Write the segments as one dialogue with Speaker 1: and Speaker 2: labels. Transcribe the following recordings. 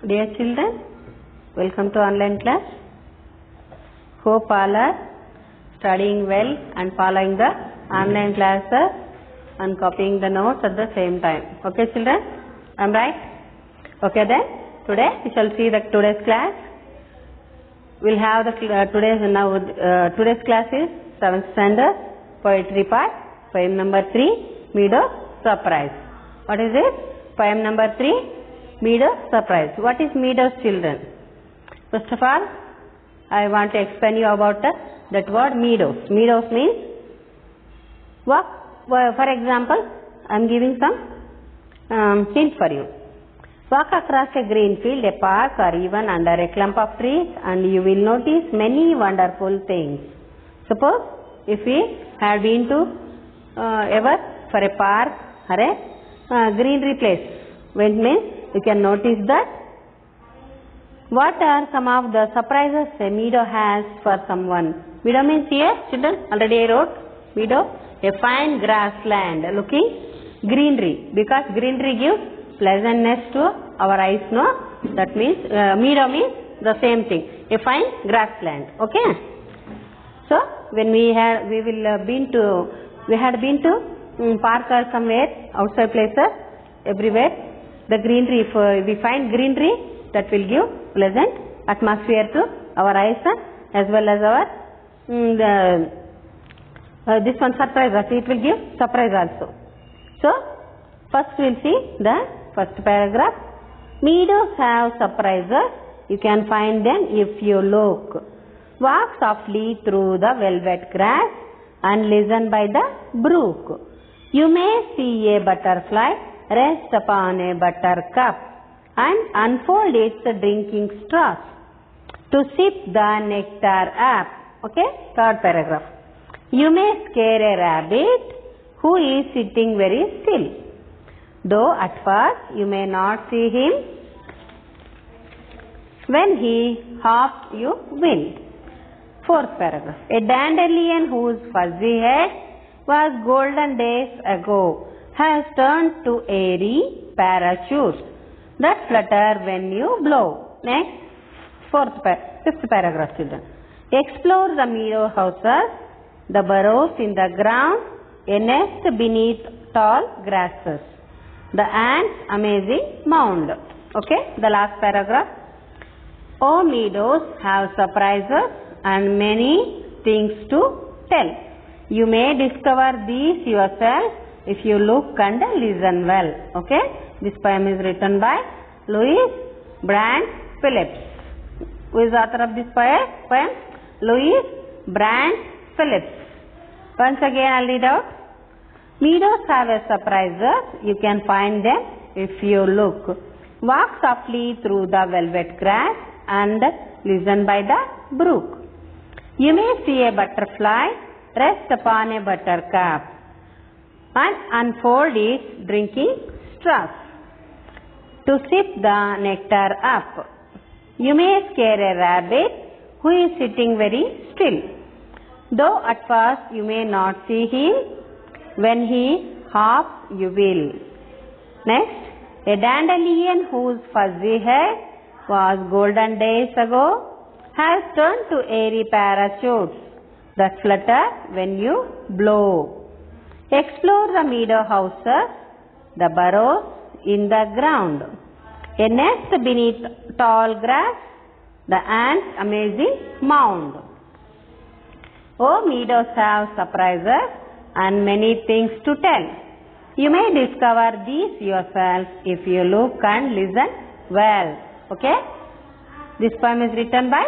Speaker 1: Dear children, welcome to online class. Hope all are studying well and following the online classes and copying the notes at the same time. Okay children, I am right? Okay then, today we shall see the today's class. We'll have the today's class is 7th standard poetry part, poem number 3, Meadow surprise. What is it? Poem number 3, Meadow surprise. What is Meadow's children? First of all, I want to explain you about that word meadows. Meadows means walk. For example, I am giving some hint for you. Walk across a green field, a park, or even under a clump of trees, and you will notice many wonderful things. Suppose if we had been to ever for a park or a greenery place, when means you can notice that what are some of the surprises a meadow has for someone. Meadow means here, children, already I wrote meadow, a fine grassland looking greenery, because greenery gives pleasantness to our eyes, no? That means meadow means the same thing, a fine grassland. Okay. So when we had been to park or somewhere outside places, everywhere the greenery, if we find greenery, that will give pleasant atmosphere to our eyes as well as our this one surprise also, it will give surprise also. So first we will see the first paragraph. Meadows have surprises, you can find them if you look. Walk softly through the velvet grass and listen by the brook. You may see a butterfly rest upon a buttercup and unfold its drinking straws to sip the nectar up. Okay, third paragraph. You may scare a rabbit who is sitting very still, though at first you may not see him. When he hops, you will. Fourth paragraph. A dandelion whose fuzzy head was golden days ago has turned to airy parachutes that flutter when you blow. Next, fifth paragraph, children. Explore the meadow houses, the burrows in the ground, a nest beneath tall grasses, the ants' amazing mound. Okay, the last paragraph. Oh, meadows have surprises and many things to tell. You may discover these yourself if you look and listen well. Okay, this poem is written by Louis Brandt Phillips. Who is the author of this poem? Louis Brandt Phillips. Once again I will read out. Meadows have a surprises, you can find them if you look. Walk softly through the velvet grass and listen by the brook. You may see a butterfly rest upon a buttercup and unfold its drinking straws to sip the nectar up. You may scare a rabbit who is sitting very still, though at first you may not see him. When he hops, you will. Next, a dandelion whose fuzzy head was golden days ago has turned to airy parachutes that flutter when you blow. Explore the meadow houses, the burrows in the ground, a nest beneath tall grass, the ants' amazing mound. Oh, meadows have surprises and many things to tell. You may discover these yourself if you look and listen well. Okay? This poem is written by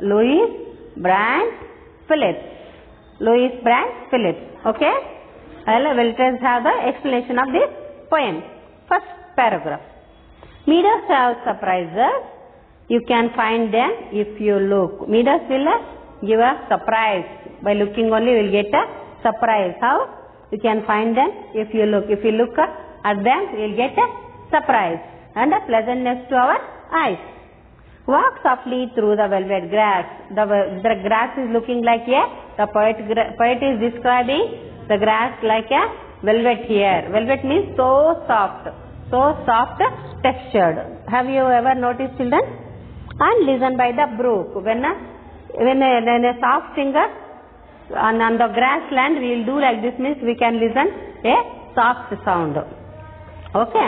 Speaker 1: Louis Brandt Phillips. Louis Brandt Phillips. Okay? We'll just have the explanation of this poem. First paragraph. Meadows have surprises. You can find them if you look. Meadows will give a surprise. By looking only you will get a surprise. How? You can find them if you look. If you look at them, you will get a surprise and a pleasantness to our eyes. Walk softly through the velvet grass. The grass is looking like the poet is describing the grass like a velvet here. Velvet means so soft, so soft textured. Have you ever noticed, children? And listen by the brook. When a soft singer on the grassland, we will do like this, means we can listen a soft sound. Okay?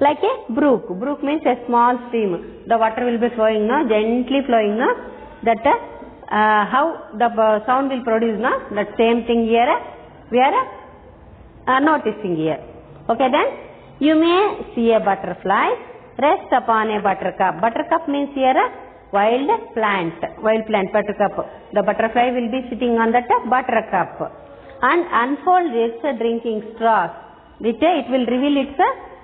Speaker 1: Like a brook. Brook means a small stream. The water will be flowing, no? Gently flowing, no? That how the sound will produce, no? That same thing here we are noticing here. Okay, then you may see a butterfly rest upon a buttercup. Buttercup means here a wild plant, buttercup. The butterfly will be sitting on that buttercup and unfold its drinking straws. It will reveal its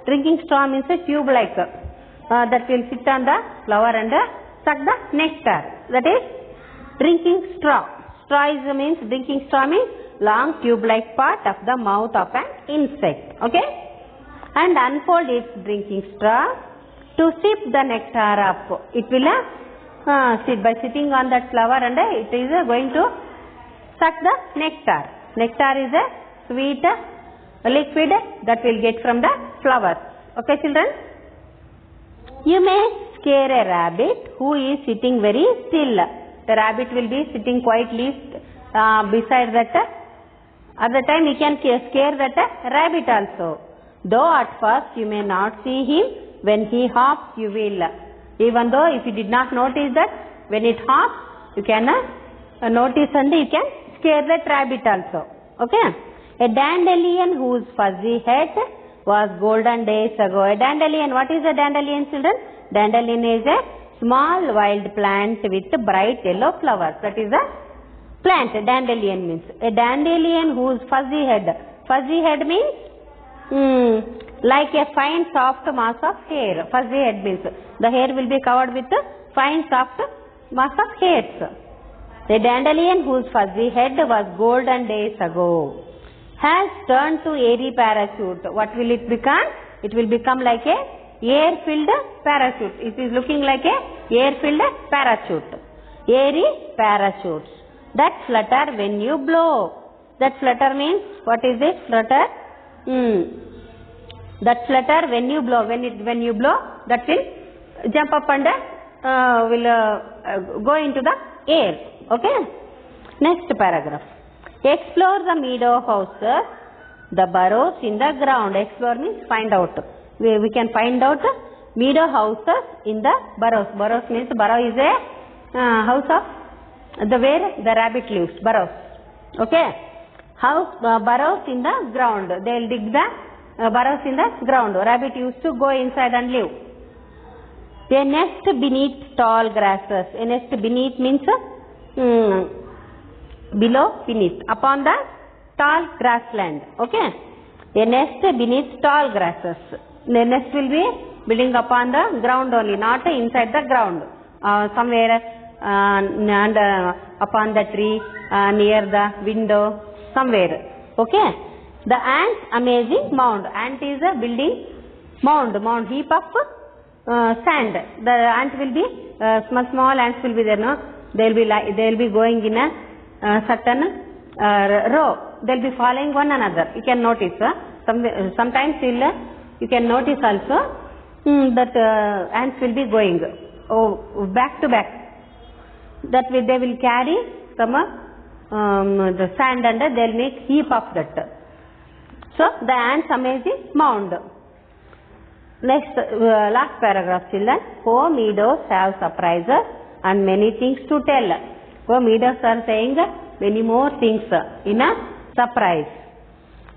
Speaker 1: drinking straw, means a tube like that will sit on the flower and suck the nectar. That is drinking straw. Straw means drinking straw means long tube like part of the mouth of an insect. Okay? And unfold its drinking straw to sip the nectar up. It will sit by sitting on that flower and it is going to suck the nectar. Nectar is a sweet liquid that will get from the flowers. Okay, children? You may scare a rabbit who is sitting very still. The rabbit will be sitting quietly beside that. At the time you can scare that rabbit also. Though at first you may not see him, when he hops you will. Even though if you did not notice that, when it hops you can notice and you can scare that rabbit also. Okay? A dandelion whose fuzzy head was golden days ago. A dandelion, what is a dandelion, children? Dandelion is a small wild plant with bright yellow flowers. That is a plant. Dandelion means a dandelion whose fuzzy head. Fuzzy head means like a fine soft mass of hair. Fuzzy head means the hair will be covered with fine soft mass of hairs. A dandelion whose fuzzy head was golden days ago has turned to airy parachute. What will it become? It will become like a air-filled parachute. It is looking like a air-filled parachute. Airy parachutes that flutter when you blow. That flutter means, what is this? Flutter? That flutter when you blow. When you blow, that will jump up and will go into the air. Okay? Next paragraph. Explore the meadow houses, the burrows in the ground. Explore means find out. We can find out meadow houses in the burrows. Burrows means burrow is a house of where the rabbit lives. Burrows. Okay. House burrows in the ground. They will dig the burrows in the ground. Rabbit used to go inside and live. A nest beneath tall grasses. A nest beneath means below, beneath, upon the tall grassland. Okay? A nest beneath tall grasses. The nest will be building upon the ground only, not inside the ground. Somewhere and upon the tree, near the window, somewhere. Okay? The ant's amazing mound. Ant is a building mound, heap of sand. The ant will be small ants will be there, no? They will be going in a certain row. They will be following one another. You can notice. Sometimes you can notice also that ants will be going back to back. That way they will carry some the sand and they will make heap of that. So the ants amazing mound. Next last paragraph, children. Oh, meadows have surprises and many things to tell. Oh, meadows are saying many more things in a surprise.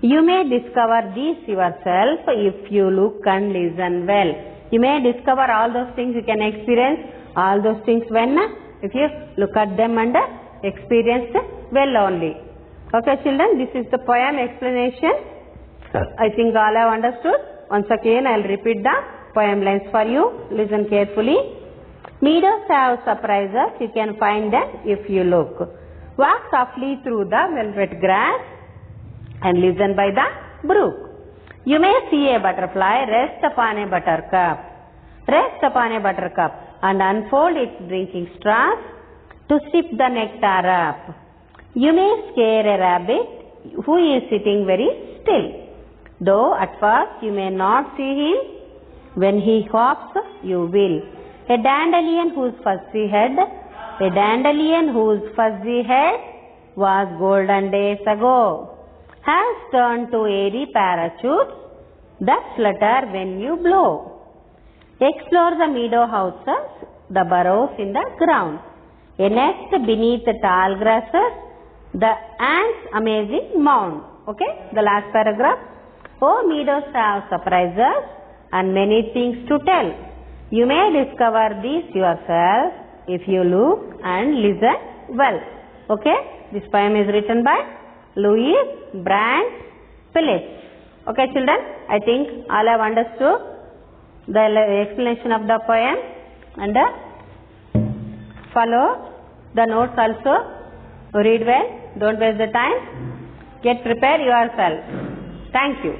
Speaker 1: You may discover these yourself if you look and listen well. You may discover all those things, you can experience all those things when if you look at them and experience well only. Okay, children, this is the poem explanation. I think all have understood. Once again, I will repeat the poem lines for you. Listen carefully. Meadows have surprises. You can find them if you look. Walk softly through the velvet grass and listen by the brook. You may see a butterfly rest upon a buttercup. Rest upon a buttercup and unfold its drinking straws to sip the nectar up. You may scare a rabbit who is sitting very still. Though at first you may not see him, when he hops, you will. A dandelion whose fuzzy head was golden days ago, has turned to airy parachute that flutter when you blow. Explore the meadow houses, the burrows in the ground, a nest beneath the tall grasses, the ants' amazing mound. Okay, the last paragraph. Oh, meadows have surprises and many things to tell. You may discover these yourself if you look and listen well. Okay, this poem is written by Louis Brandt Phillips. Okay, children, I think all have understood the explanation of the poem and follow the notes also. Read well, don't waste the time. Get prepared yourself. Thank you.